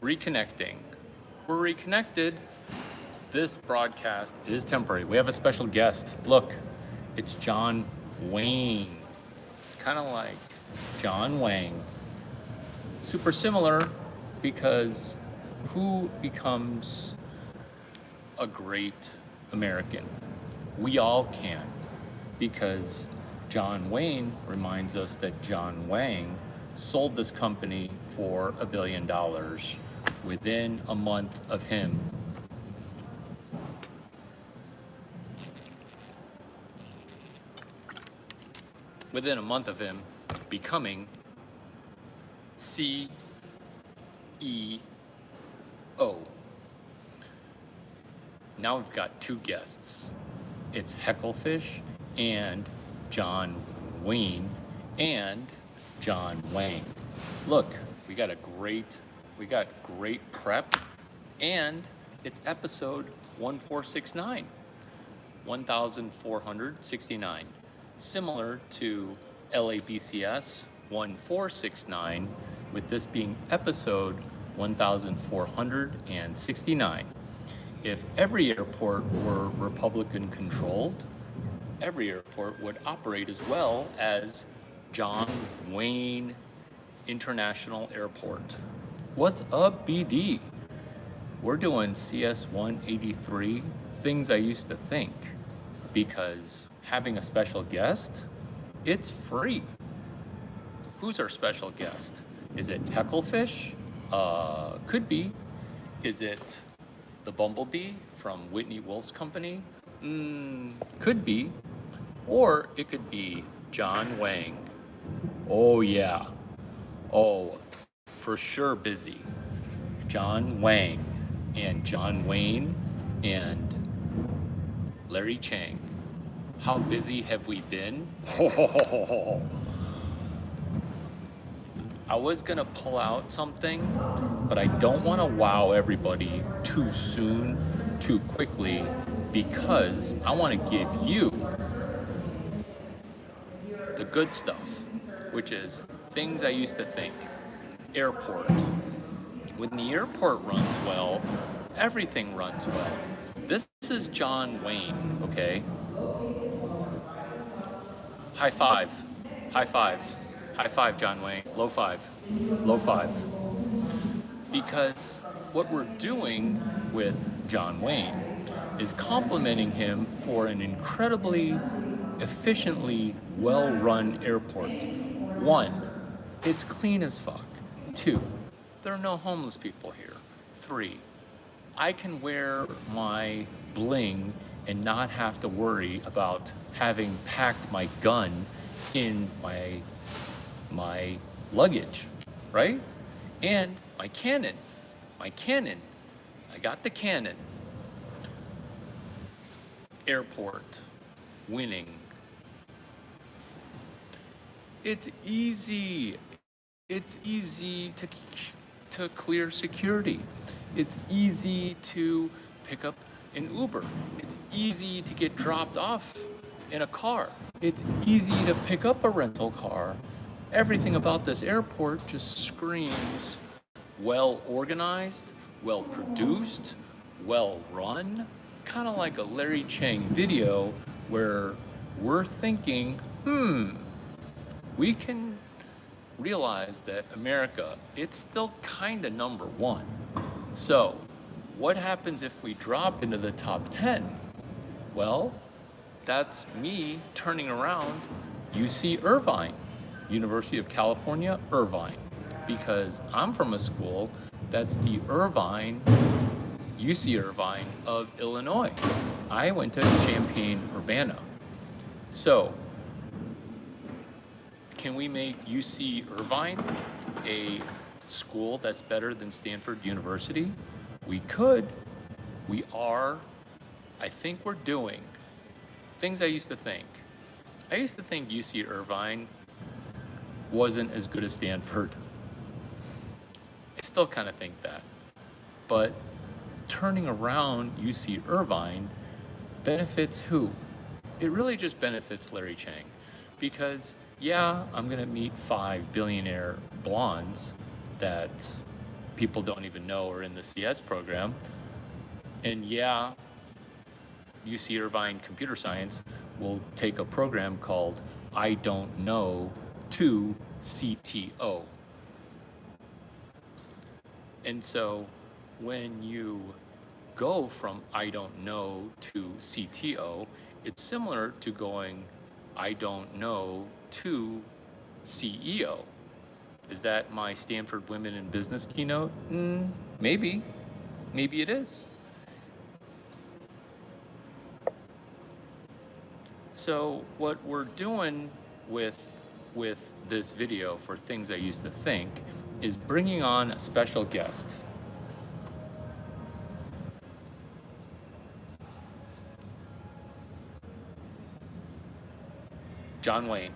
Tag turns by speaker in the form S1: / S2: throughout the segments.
S1: reconnecting. We're reconnected. This broadcast is temporary. We have a special guest. Look, it's John Wayne. Kind of like John Wang. Super similar because who becomes a great American? We all can, because John Wayne reminds us that John Wang sold this company for $1 billion within a month of him becoming CEO. Now we've got two guests. It's Hecklefish and John Wayne and John Wang. Look, we got great prep, and it's episode 1469. 1469. Similar to LABCS 1469, with this being episode 1469. If every airport were Republican controlled, every airport would operate as well as John Wayne International Airport. What's up, BD? We're doing CS 183, things I used to think, because having a special guest, it's free. Who's our special guest? Is it Hecklefish? Could be. Is it the Bumblebee from Whitney Wolf's company? Could be. Or it could be John Wang. Oh yeah. Oh, for sure busy. John Wang and John Wayne and Larry Chang. How busy have we been? I was gonna pull out something, but I don't wanna wow everybody too soon, too quickly, because I wanna give you the good stuff, which is things I used to think. Airport. When the airport runs well, everything runs well. This is John Wayne, okay? High five. High five. High five, John Wayne. Low five. Low five. Because what we're doing with John Wayne is complimenting him for an incredibly efficiently well-run airport. 1, it's clean as fuck. 2, there are no homeless people here. 3, I can wear my bling and not have to worry about having packed my gun in my luggage, right? And my cannon. I got the cannon. Airport. Winning. It's easy. It's easy to clear security. It's easy to pick up an Uber. It's easy to get dropped off in a car. It's easy to pick up a rental car. Everything about this airport just screams well organized, well produced, well run. Kind of like a Larry Chang video where we're thinking, we can realize that America, it's still kind of number one. So what happens if we drop into the top 10? Well, that's me turning around UC Irvine, University of California, Irvine, because I'm from a school that's the Irvine, UC Irvine of Illinois. I went to Champaign-Urbana. So, can we make UC Irvine a school that's better than Stanford University? We could. We are. I think we're doing. Things I used to think. I used to think UC Irvine wasn't as good as Stanford. I still kind of think that. But turning around UC Irvine benefits who? It really just benefits Larry Chang. Because, yeah, I'm going to meet 5 billionaire blondes that people don't even know are in the CS program. And yeah, UC Irvine Computer Science will take a program called I Don't Know to CTO. And so when you go from I don't know to CTO, it's similar to going I don't know to CEO. Is that my Stanford Women in Business keynote? Maybe. Maybe it is. So what we're doing with this video for Things I Used to Think is bringing on a special guest. John Wayne.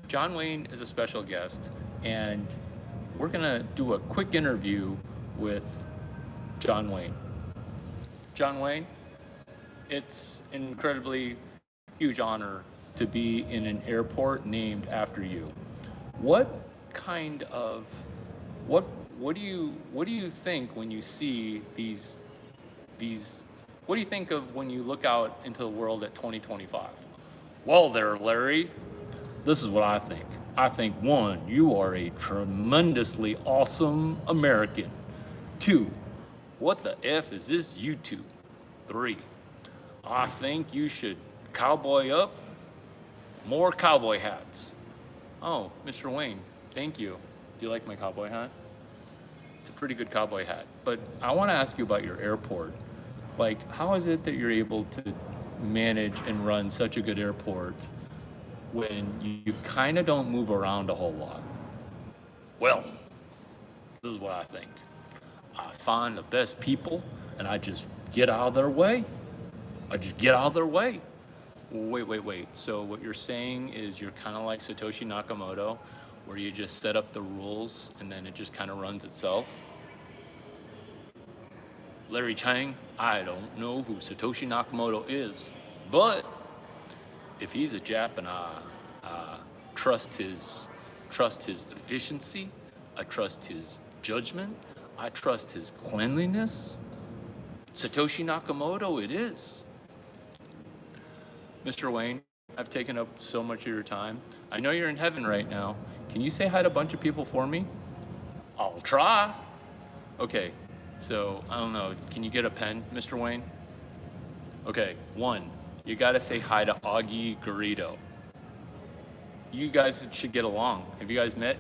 S1: John Wayne is a special guest, and we're gonna do a quick interview with John Wayne. John Wayne, it's an incredibly huge honor to be in an airport named after you. What do you think when you see these what do you think of when you look out into the world at 2025? Well there, Larry, this is what I think. I think 1, you are a tremendously awesome American. 2, what the F is this YouTube? 3, I think you should cowboy up, more cowboy hats. Oh, Mr. Wayne, thank you. Do you like my cowboy hat? It's a pretty good cowboy hat. But I want to ask you about your airport. Like, how is it that you're able to manage and run such a good airport when you kind of don't move around a whole lot? Well, this is what I think. I find the best people and I just get out of their way. Wait. So what you're saying is you're kind of like Satoshi Nakamoto, where you just set up the rules and then it just kind of runs itself? Larry Chang, I don't know who Satoshi Nakamoto is, but if he's a Jap and I trust his efficiency, I trust his judgment, I trust his cleanliness, Satoshi Nakamoto it is. Mr. Wayne, I've taken up so much of your time. I know you're in heaven right now. Can you say hi to a bunch of people for me? I'll try. Okay, so I don't know. Can you get a pen, Mr. Wayne? Okay, 1, you gotta say hi to Augie Garrido. You guys should get along. Have you guys met?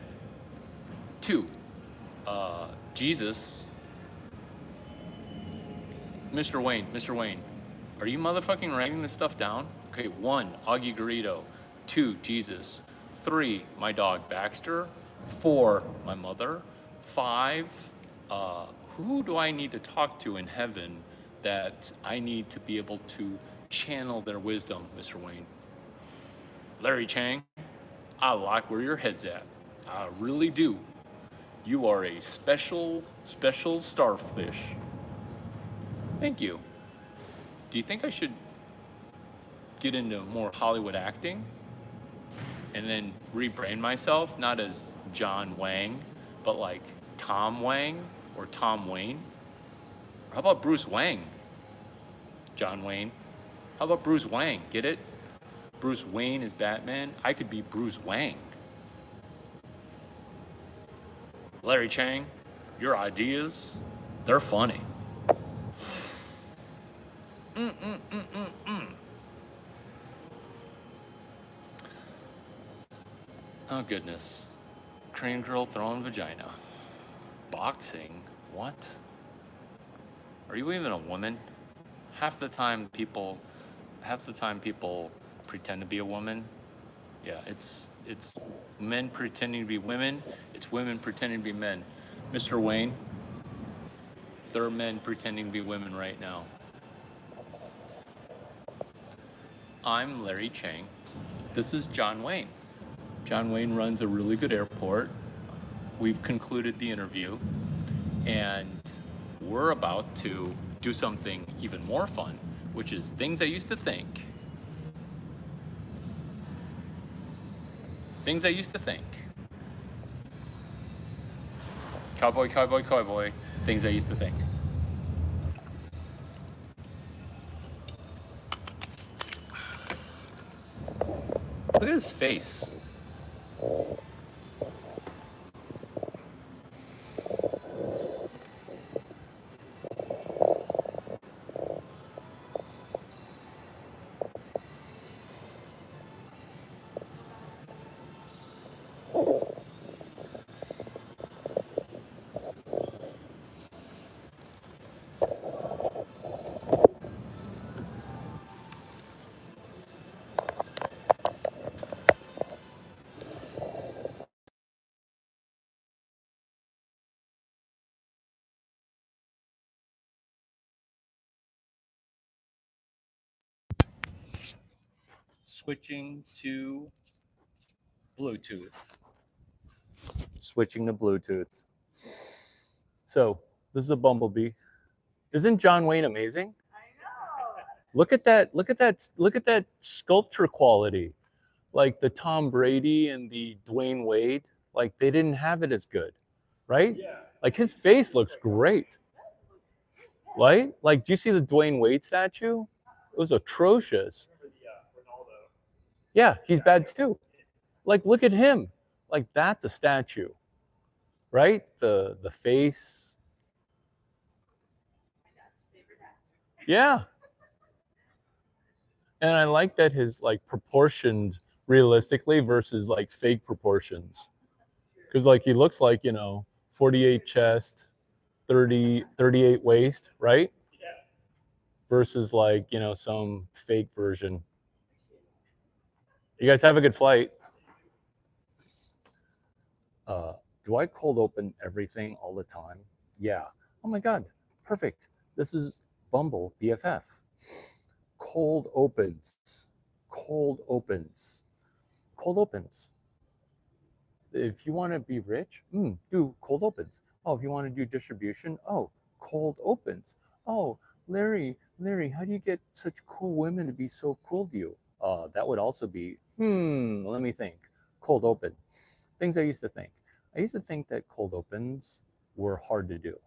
S1: 2, Jesus. Mr. Wayne, are you motherfucking writing this stuff down? Okay, 1, Augie Garrido. 2, Jesus. 3, my dog Baxter. 4, my mother. 5, who do I need to talk to in heaven that I need to be able to channel their wisdom, Mr. Wayne? Larry Chang, I like where your head's at. I really do. You are a special starfish. Thank you. Do you think I should get into more Hollywood acting and then rebrand myself, not as John Wang, but like Tom Wang or Tom Wayne? Or how about Bruce Wang? John Wayne. How about Bruce Wang? Get it? Bruce Wayne is Batman. I could be Bruce Wang. Larry Chang, your ideas, they're funny. Oh goodness. Korean girl throwing vagina. Boxing? What? Are you even a woman? Half the time people pretend to be a woman. Yeah, it's men pretending to be women, it's women pretending to be men. Mr. Wayne, there are men pretending to be women right now. I'm Larry Chang. This is John Wayne. John Wayne runs a really good airport. We've concluded the interview, and we're about to do something even more fun, which is Things I Used to Think. Things I used to think. Cowboy, cowboy, cowboy. Things I used to think. Look at his face. Switching to Bluetooth. Switching to Bluetooth. So this is a Bumblebee. Isn't John Wayne amazing?
S2: I know.
S1: Look at that! Look at that! Look at that sculpture quality. Like the Tom Brady and the Dwayne Wade, like they didn't have it as good, right?
S3: Yeah.
S1: Like his face looks great. Right? Like, do you see the Dwayne Wade statue? It was atrocious.
S3: Ronaldo.
S1: Yeah, he's bad too. Like, look at him. Like, that's a statue, right? The face.
S2: My dad's favorite actor.
S1: Yeah. And I like that his like proportioned realistically versus like fake proportions. Because like he looks like, 48 chest, 38 waist, right?
S3: Yeah.
S1: Versus like, some fake version. You guys have a good flight. Do I cold open everything all the time? Yeah. Oh my God. Perfect. This is Bumble BFF. Cold opens. Cold opens. Cold opens. If you want to be rich, do cold opens. Oh, if you want to do distribution, cold opens. Oh, Larry, how do you get such cool women to be so cool to you? That would also be, let me think. Cold open. Things I used to think. I used to think that cold opens were hard to do.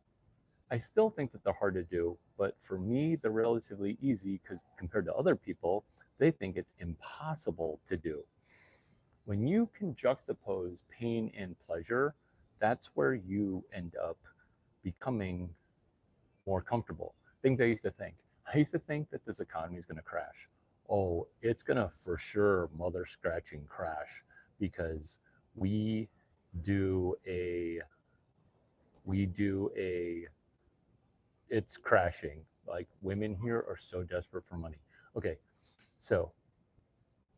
S1: I still think that they're hard to do, but for me, they're relatively easy because compared to other people, they think it's impossible to do. When you can juxtapose pain and pleasure, that's where you end up becoming more comfortable. Things I used to think. I used to think that this economy is going to crash. Oh, it's going to for sure mother scratching crash because we do a it's crashing. Like women here are so desperate for money. Okay, so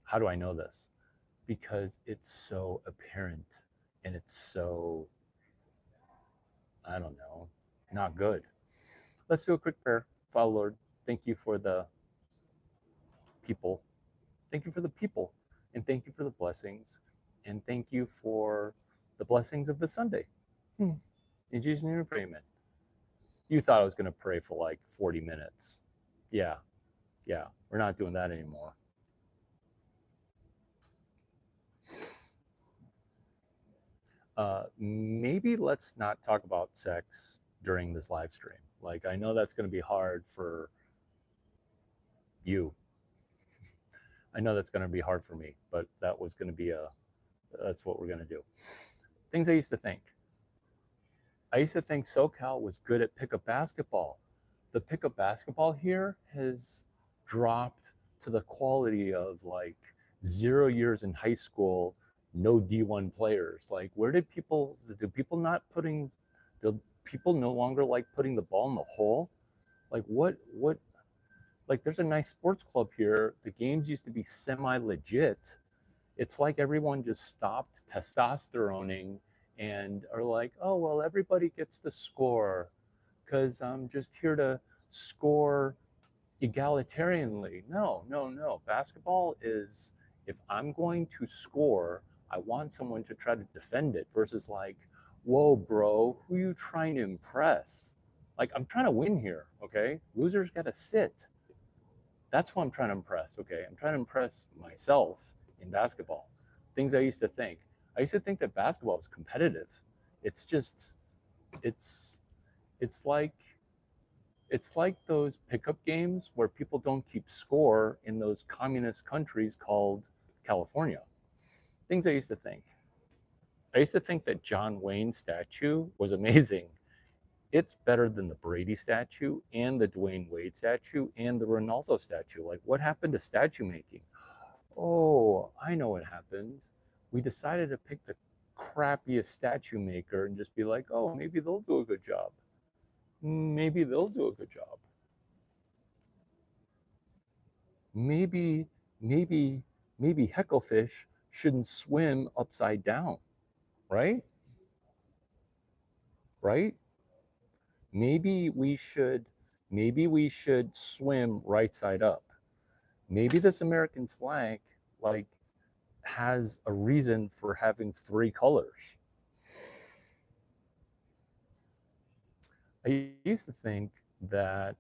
S1: how do I know this? Because it's so apparent and it's so, I don't know, not good. Let's do a quick prayer. Father Lord, thank you for the people. Thank you for the people. And thank you for the blessings. And thank you for the blessings of the Sunday. In Jesus' name we pray, amen. You thought I was going to pray for like 40 minutes. Yeah, we're not doing that anymore. Maybe let's not talk about sex during this live stream. Like, I know that's going to be hard for you. I know that's going to be hard for me, but that was going to be that's what we're going to do. Things I used to think. I used to think SoCal was good at pickup basketball. The pickup basketball here has dropped to the quality of like 0 years in high school, no D1 players. Like, where do people no longer like putting the ball in the hole? Like, what, like, there's a nice sports club here. The games used to be semi-legit. It's like everyone just stopped testosteroning and are like, oh, well, everybody gets to score because I'm just here to score egalitarianly. No. Basketball is, if I'm going to score, I want someone to try to defend it versus like, whoa, bro, who are you trying to impress? Like, I'm trying to win here, okay? Losers got to sit. That's who I'm trying to impress, okay? I'm trying to impress myself in basketball. Things I used to think. I used to think that basketball was competitive. It's just,
S3: it's it's like it's like those pickup games where people don't keep score in those communist countries called California. Things I used to think. I used to think that John Wayne statue was amazing. It's better than the Brady statue and the Dwayne Wade statue and the Ronaldo statue. Like, what happened to statue making? Oh, I know what happened. We decided to pick the crappiest statue maker and just be like, oh, maybe they'll do a good job. Maybe they'll do a good job. Maybe, maybe, maybe Hecklefish shouldn't swim upside down, right? Right? Maybe we should swim right side up. Maybe this American flag like has a reason for having three colors. I used to think that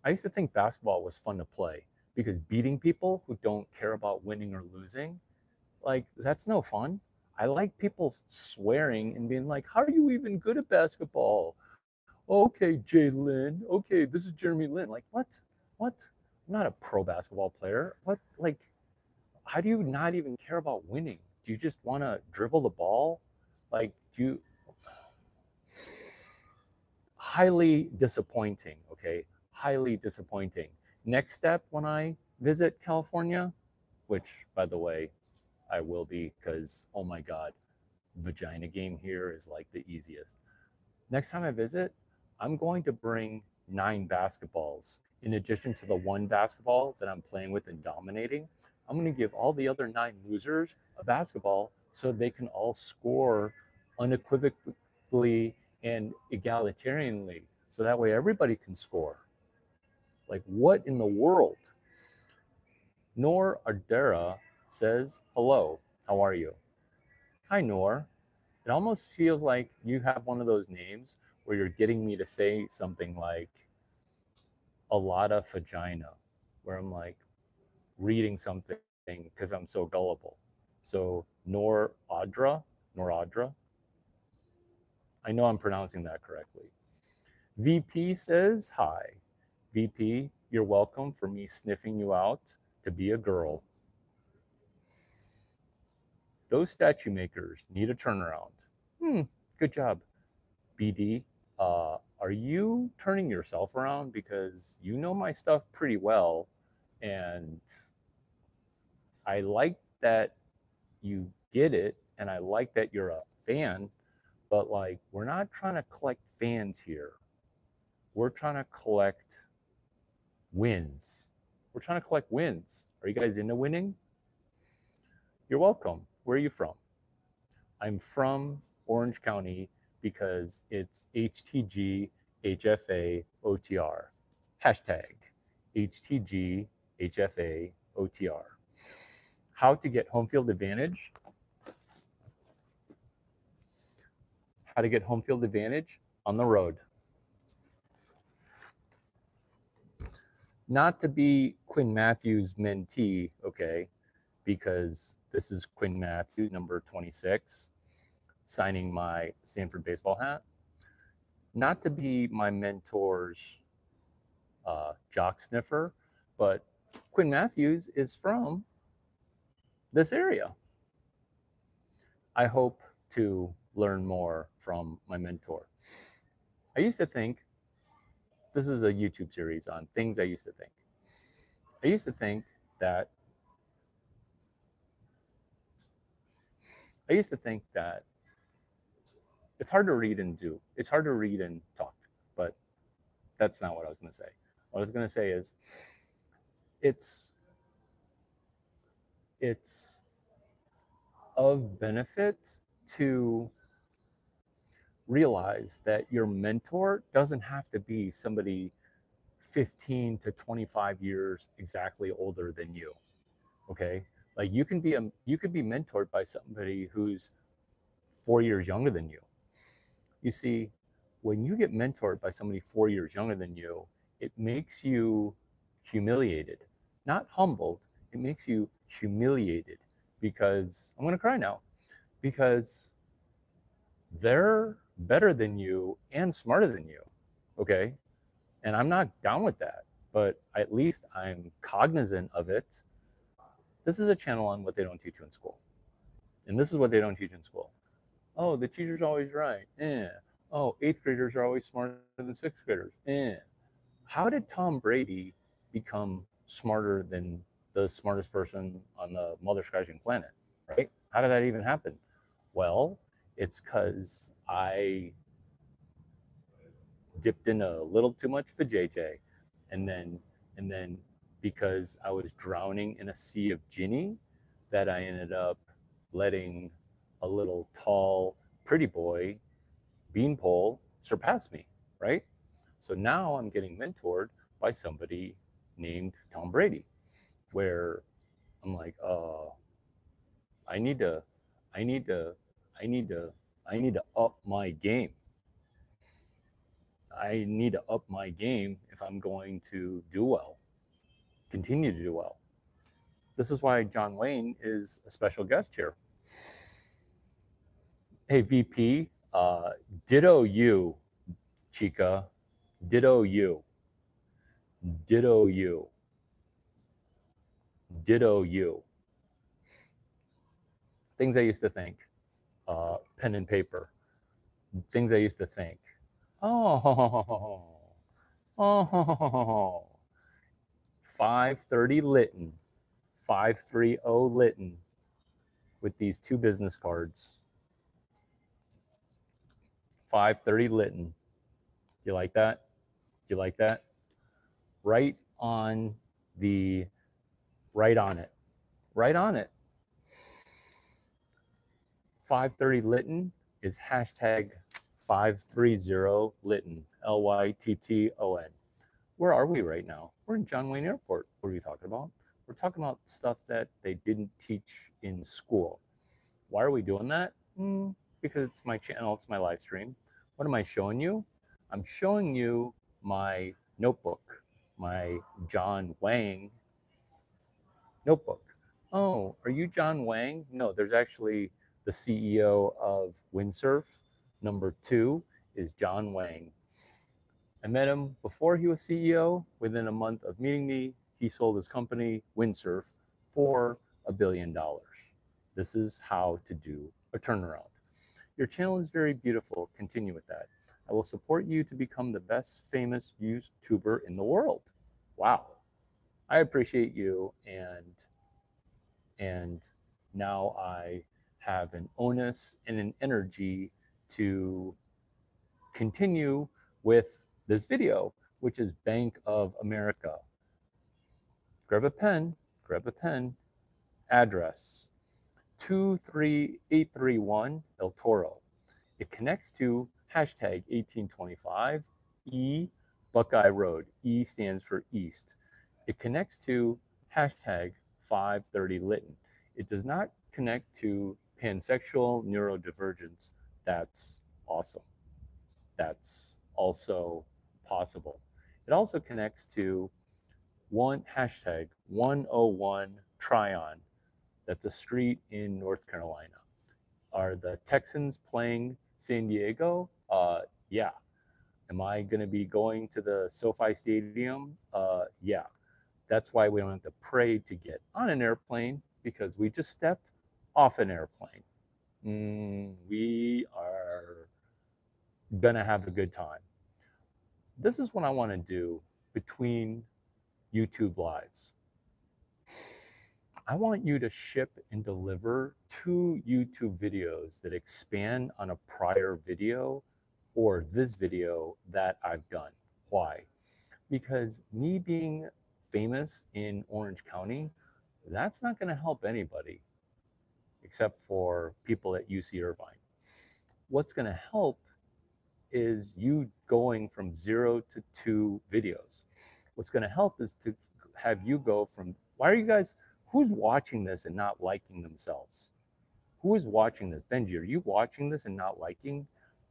S3: I used to think basketball was fun to play because beating people who don't care about winning or losing, like that's no fun. I like people swearing and being like, "How are you even good at basketball?" Okay, Jay Lynn. Okay, this is Jeremy Lin. Like, what? What? I'm not a pro basketball player. What? Like, how do you not even care about winning? Do you just want to dribble the ball? Like, do you? Highly disappointing. Okay, highly disappointing. Next step when I visit California, which, by the way, I will be because, oh my God, vagina game here is like the easiest. Next time I visit, I'm going to bring 9 basketballs. In addition to the 1 basketball that I'm playing with and dominating, I'm going to give all the other 9 losers a basketball so they can all score unequivocally and egalitarianly. So that way everybody can score. Like, what in the world? Noor Ardera says, hello, how are you? Hi, Noor. It almost feels like you have one of those names where you're getting me to say something like a lot of vagina, where I'm like reading something because I'm so gullible. So Noor Adra, I know I'm pronouncing that correctly. VP says hi. VP, you're welcome for me sniffing you out to be a girl. Those statue makers need a turnaround. Good job. BD, are you turning yourself around? Because you know my stuff pretty well. And I like that you get it. And I like that you're a fan. But like, we're not trying to collect fans here. We're trying to collect wins. We're trying to collect wins. Are you guys into winning? You're welcome. Where are you from? I'm from Orange County because it's HTG HFA OTR. Hashtag HTG HFA OTR. How to get home field advantage? How to get home field advantage on the road. Not to be Quinn Matthews' mentee, okay, because this is Quinn Matthews, number 26, signing my Stanford baseball hat. Not to be my mentor's jock sniffer, but Quinn Matthews is from this area. I hope to learn more from my mentor. I used to think, this is a YouTube series on things I used to think. I used to think that it's hard to read and do. It's hard to read and talk, but that's not what I was going to say. What I was going to say is it's of benefit to realize that your mentor doesn't have to be somebody 15 to 25 years exactly older than you. Okay? Like you can be mentored by somebody who's 4 years younger than you. You see, when you get mentored by somebody 4 years younger than you, it makes you humiliated, not humbled. It makes you humiliated because I'm going to cry now, because they're better than you and smarter than you. Okay. And I'm not down with that, but at least I'm cognizant of it. This is a channel on what they don't teach you in school. And this is what they don't teach in school. Oh, the teacher's always right. Oh, eighth graders are always smarter than sixth graders. How did Tom Brady become smarter than the smartest person on the mother scratching planet? Right? How did that even happen? Well, it's because I dipped in a little too much for JJ, and then because I was drowning in a sea of Ginny, that I ended up letting a little tall, pretty boy, Beanpole, surpass me, right? So now I'm getting mentored by somebody named Tom Brady, where I'm like, I need to, I need to, I need to, I need to up my game. I need to up my game if I'm going to do well, continue to do well. This is why John Wayne is a special guest here. Hey, VP, ditto you, Chica. Ditto you. Ditto you. Ditto you. Things I used to think. Pen and paper. Things I used to think. Oh, oh, 530 Lytton. 530 Lytton with these two business cards. 530 Lytton. You like that? Do you like that? Right on the, right on it. Right on it. 530 Lytton is hashtag 530 Lytton, Lytton. Where are we right now? We're in John Wayne Airport. What are we talking about? We're talking about stuff that they didn't teach in school. Why are we doing that? Because it's my channel, it's my live stream. What am I showing you? I'm showing you my notebook, my John Wang notebook. Oh, are you John Wang? No, there's actually the CEO of Windsurf. Number 2 is John Wang. I met him before he was CEO. Within a month of meeting me, he sold his company, Windsurf, for $1 billion. This is how to do a turnaround. Your channel is very beautiful. Continue with that. I will support you to become the best famous YouTuber in the world. Wow. I appreciate you, and now I have an onus and an energy to continue with this video, which is Bank of America. Grab a pen, address 23831 El Toro. It connects to hashtag 1825 E Buckeye Road. E stands for East. It connects to hashtag 530 Lytton. It does not connect to pansexual neurodivergence. That's awesome. That's also possible. It also connects to hashtag 101 Tryon. That's a street in North Carolina. Are the Texans playing San Diego? Yeah. Am I going to be going to the SoFi Stadium? Yeah. That's why we don't have to pray to get on an airplane, because we just stepped off an airplane. We are going to have a good time. This is what I want to do between YouTube lives. I want you to ship and deliver 2 YouTube videos that expand on a prior video or this video that I've done. Why? Because me being famous in Orange County, that's not going to help anybody except for people at UC Irvine. What's going to help is you going from 0 to 2 videos. What's going to help is to have you go from, why are you guys, who's watching this and not liking themselves? Who is watching this? Benji, are you watching this and not liking?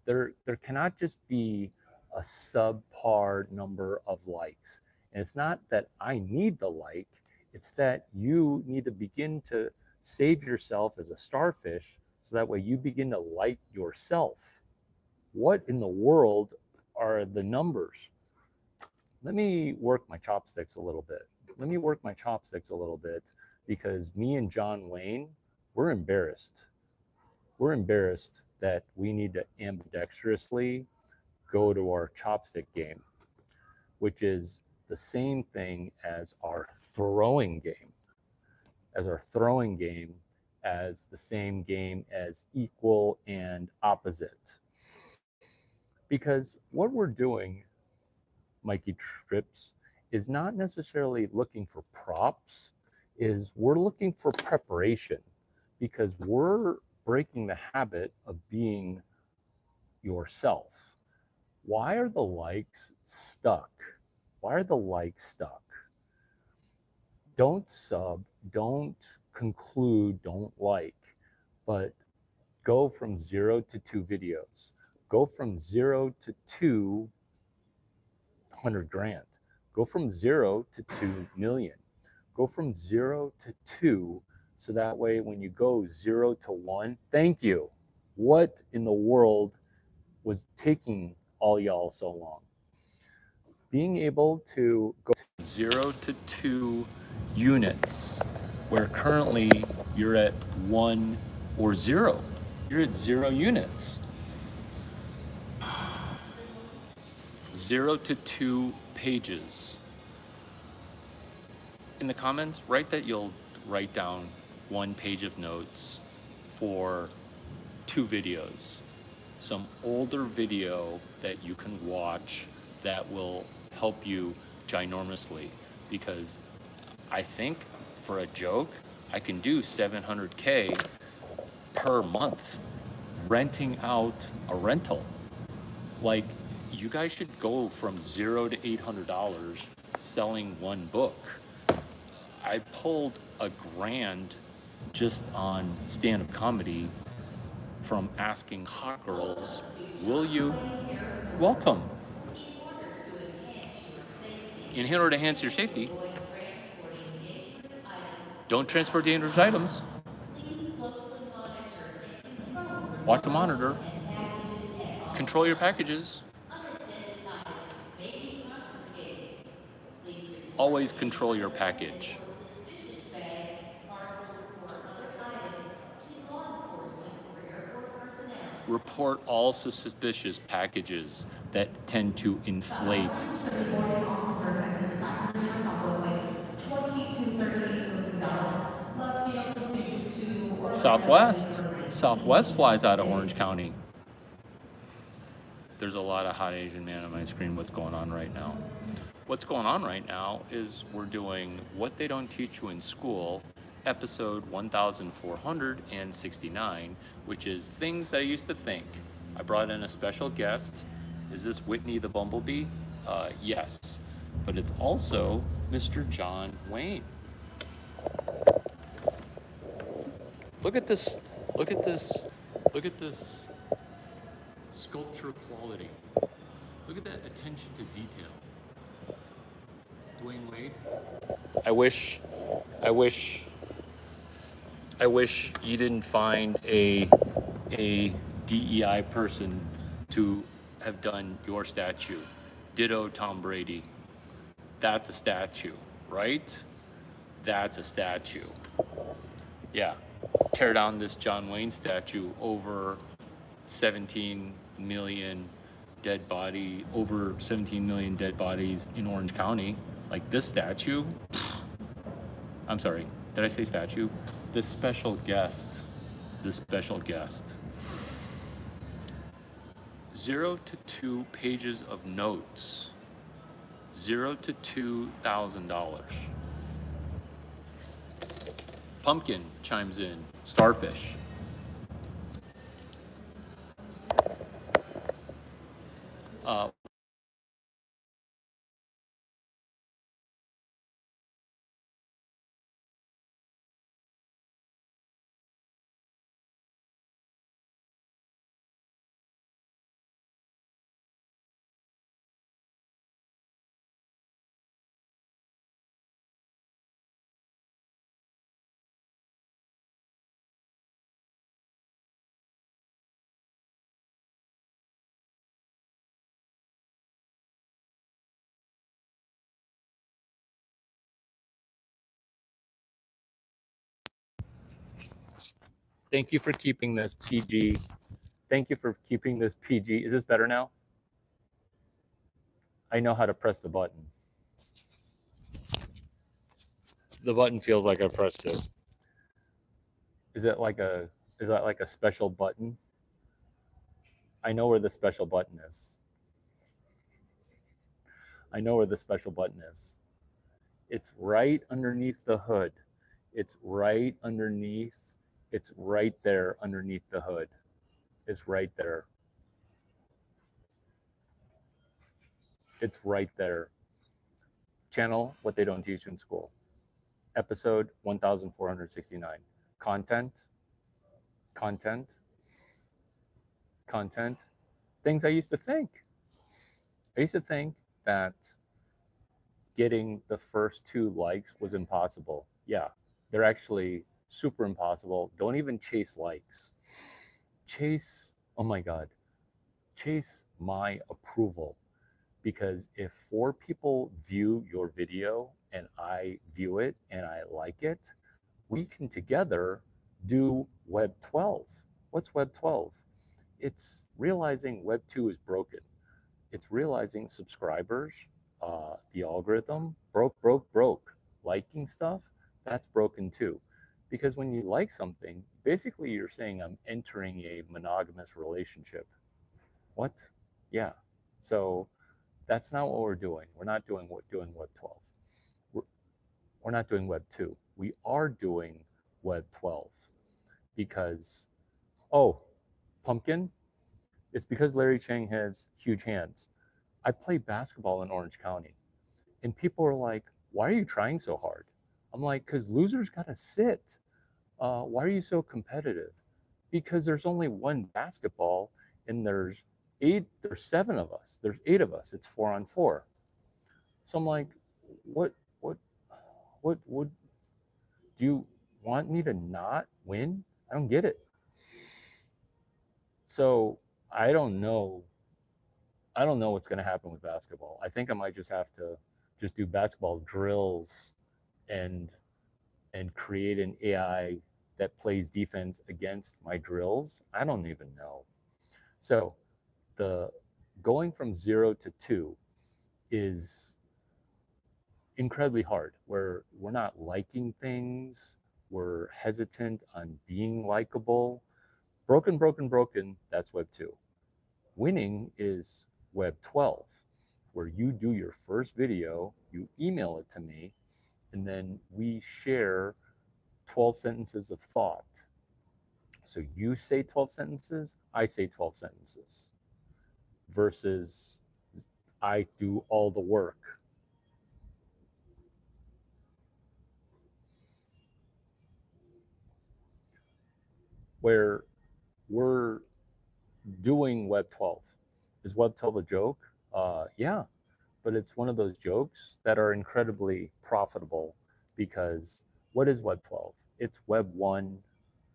S3: There cannot just be a subpar number of likes. And it's not that I need the like, it's that you need to begin to save yourself as a starfish So that way you begin to like yourself. What in the world are the numbers? Let me work my chopsticks a little bit. Because me and John Wayne, we're embarrassed. We're embarrassed that we need to ambidextrously go to our chopstick game, which is the same thing as our throwing game, as the same game as equal and opposite. Because what we're doing, Mikey Trips, is not necessarily looking for props, is we're looking for preparation, because we're breaking the habit of being yourself. Why are the likes stuck? Don't sub, don't conclude, don't like, but go from 0 to 2 videos. Go from 0 to 200 grand. Go from 0 to 2 million. Go from 0 to 2, so that way when you go 0 to 1, thank you. What in the world was taking all y'all so long? Being able to go 0 to 2 units, where currently you're at 1 or 0. You're at 0 units. 0 to 2 pages. In the comments, write that you'll write down 1 page of notes for 2 videos. Some older video that you can watch that will help you ginormously, because I think for a joke, I can do 700K per month renting out a rental. Like, you guys should go from 0 to $800 selling 1 book. I pulled $1,000 just on stand-up comedy from asking hot girls, will you? Welcome. In order to enhance your safety, don't transport dangerous items. Watch the monitor. Control your packages. Always control your package. Report all suspicious packages that tend to inflate.
S4: Early morning often for Texas passengers was like 20 to 38 Celsius Dallas. Left field continued to
S1: Southwest flies out of Orange County. There's a lot of hot Asian man on my screen. What's going on right now? What's going on right now is we're doing What They Don't Teach You in School, episode 1469, which is Things That I Used to Think. I brought in a special guest. Is this Whitney the Bumblebee? Yes, but it's also Mr. John Wayne. Look at this. Look at this. Look at this sculpture quality. Look at that attention to detail. Dwayne Wade. I wish you didn't find a DEI person to have done your statue. Ditto Tom Brady. That's a statue, right? That's a statue. Yeah. Tear down this John Wayne statue over 17 million dead bodies in Orange County. Like this statue. I'm sorry, did I say statue? This special guest. 0 to 2 pages of notes. 0 to $2,000. Pumpkin chimes in. Starfish.
S3: Thank you for keeping this PG. Thank you for keeping this PG. Is this better now? I know how to press the button. The button feels like I pressed it. Is that like a special button? I know where the special button is. I know where the special button is. It's right underneath the hood. It's right underneath. It's right there underneath the hood. It's right there. It's right there. Channel What They Don't Teach in School. Episode 1469. Content. Things I used to think. I used to think that getting the first 2 likes was impossible. Yeah, they're actually super impossible. Don't even chase likes. Chase, oh my God, chase my approval. Because if 4 people view your video and I view it and I like it, we can together do Web 12. What's Web 12? It's realizing Web 2 is broken. It's realizing subscribers, the algorithm, broke. Liking stuff, that's broken too. Because when you like something, basically you're saying I'm entering a monogamous relationship. What? Yeah. So that's not what we're doing. We're not doing Web 12. We're not doing Web 2. We are doing Web 12 because, oh, pumpkin, it's because Larry Chang has huge hands. I play basketball in Orange County, and people are like, why are you trying so hard? I'm like, because losers got to sit. Why are you so competitive? Because there's only one basketball, and there's 7 of us. There's 8 of us. It's 4-on-4. So I'm like, what do you want me to not win? I don't get it. So I don't know what's going to happen with basketball. I think I might just have to just do basketball drills and create an AI that plays defense against my drills. I don't even know. So the going from 0 to 2 is incredibly hard, where we're not liking things, we're hesitant on being likable. Broken, that's Web 2. Winning is Web 12, where you do your first video, you email it to me, and then we share 12 sentences of thought. So you say 12 sentences, I say 12 sentences, versus I do all the work. Where we're doing Web 12. Is Web 12 a joke? Yeah, but it's one of those jokes that are incredibly profitable, because what is Web 12? It's Web 1,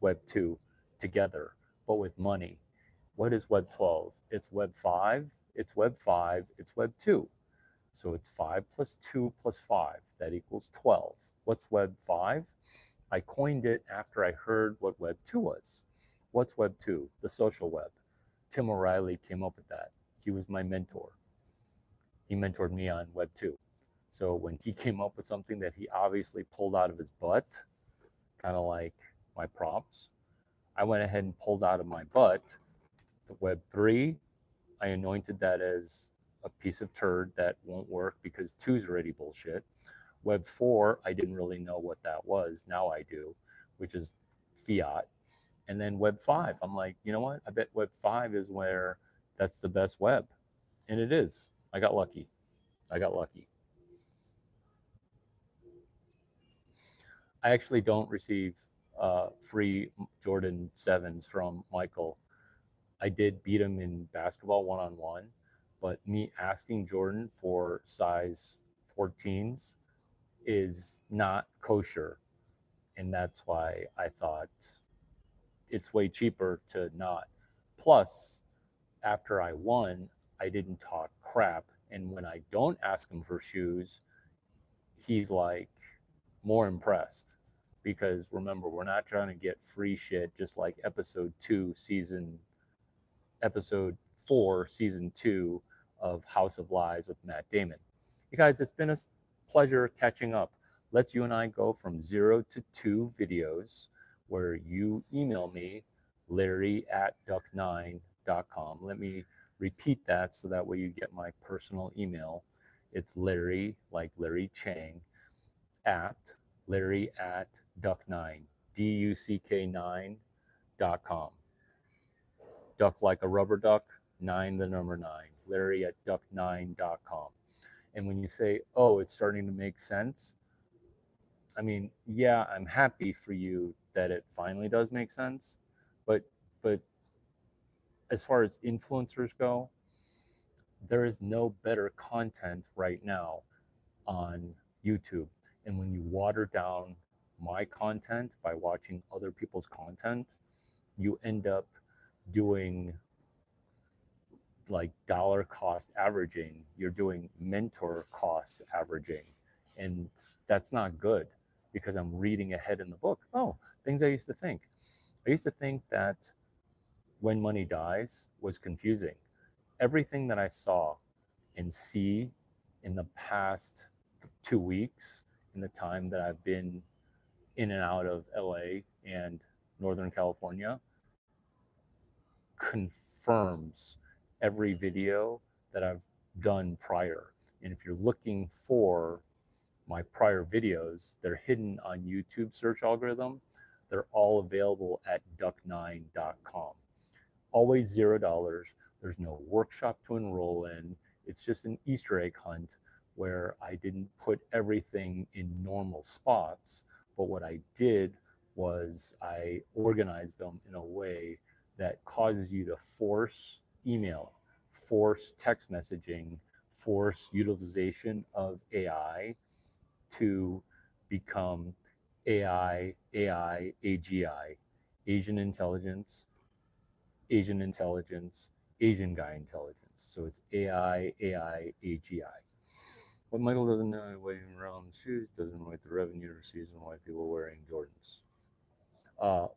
S3: Web 2 together, but with money. What is Web 12? It's Web 5, it's Web 5, it's Web 2. So it's 5 plus 2 plus 5, that equals 12. What's Web 5? I coined it after I heard what Web 2 was. What's Web 2? The social web. Tim O'Reilly came up with that. He was my mentor. He mentored me on Web 2. So when he came up with something that he obviously pulled out of his butt, kind of like my prompts, I went ahead and pulled out of my butt the Web 3. I anointed that as a piece of turd that won't work because 2 is already bullshit. Web 4, I didn't really know what that was. Now I do, which is fiat. And then Web 5, I'm like, you know what? I bet Web 5 is where that's the best web. And it is. I got lucky. I actually don't receive free Jordan 7s from Michael. I did beat him in basketball 1-on-1, but me asking Jordan for size 14s is not kosher. And that's why I thought it's way cheaper to not. Plus, after I won, I didn't talk crap. And when I don't ask him for shoes, he's like more impressed. because remember, we're not trying to get free shit just like episode 4, season 2 of House of Lies with Matt Damon. You guys, it's been a pleasure catching up. Let's you and I go from 0 to 2 videos where you email me, larry@duck9.com. Let me repeat that so that way you get my personal email. It's Larry, like Larry Chang, @larry@duck9, DUCK9.com. Duck like a rubber duck, 9 the number 9, larry@duck9.com. And when you say, oh, it's starting to make sense, I mean, yeah, I'm happy for you that it finally does make sense, but as far as influencers go, there is no better content right now on YouTube. And when you water down my content by watching other people's content, you end up doing like dollar cost averaging. You're doing mentor cost averaging. And that's not good because I'm reading ahead in the book. Oh, things I used to think. I used to think that When Money Dies was confusing. Everything that I saw and see in the past 2 weeks, in the time that I've been in and out of LA and Northern California, confirms every video that I've done prior. And if you're looking for my prior videos, they're hidden on YouTube search algorithm. They're all available at duck9.com. Always $0. There's no workshop to enroll in. It's just an Easter egg hunt where I didn't put everything in normal spots, but what I did was I organized them in a way that causes you to force email, force text messaging, force utilization of AI to become AI, AGI, Asian intelligence, Asian intelligence, Asian guy intelligence. So it's AI, AGI. What Michael doesn't know, waiting around the shoes, doesn't know what the revenue receives and why people are wearing Jordans.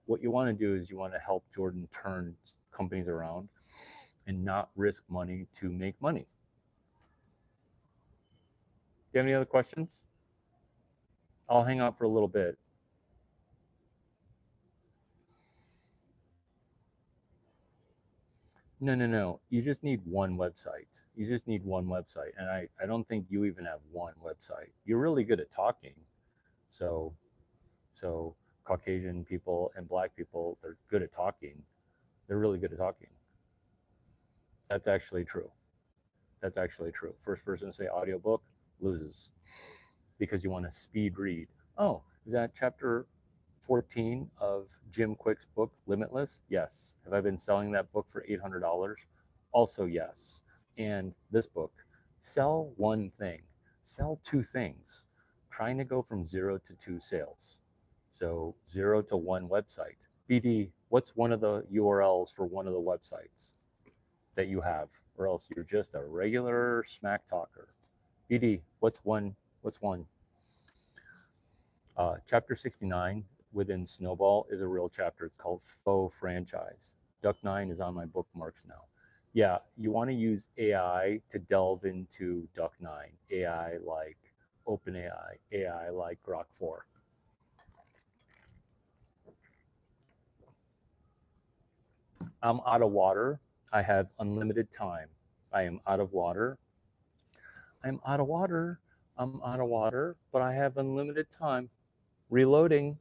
S3: What you want to do is you want to help Jordan turn companies around and not risk money to make money. Do you have any other questions? I'll hang out for a little bit. No. You just need one website. You just need one website. And I don't think you even have one website. You're really good at talking. So Caucasian people and Black people, they're good at talking. They're really good at talking. That's actually true. That's actually true. First person to say audiobook loses because you want to speed read. Oh, is that chapter 14 of Jim Quick's book, Limitless? Yes. Have I been selling that book for $800? Also, yes. And this book, sell one thing, sell 2 things, trying to go from 0 to 2 sales. So 0 to 1 website. BD, what's one of the URLs for one of the websites that you have? Or else you're just a regular smack talker. BD, what's one? Chapter 69 within Snowball is a real chapter. It's called Faux Franchise. Duck9 is on my bookmarks now. Yeah, you want to use AI to delve into Duck9. AI like OpenAI, AI like Grok 4. I'm out of water. I have unlimited time. I am out of water. I'm out of water. I'm out of water, but I have unlimited time. Reloading.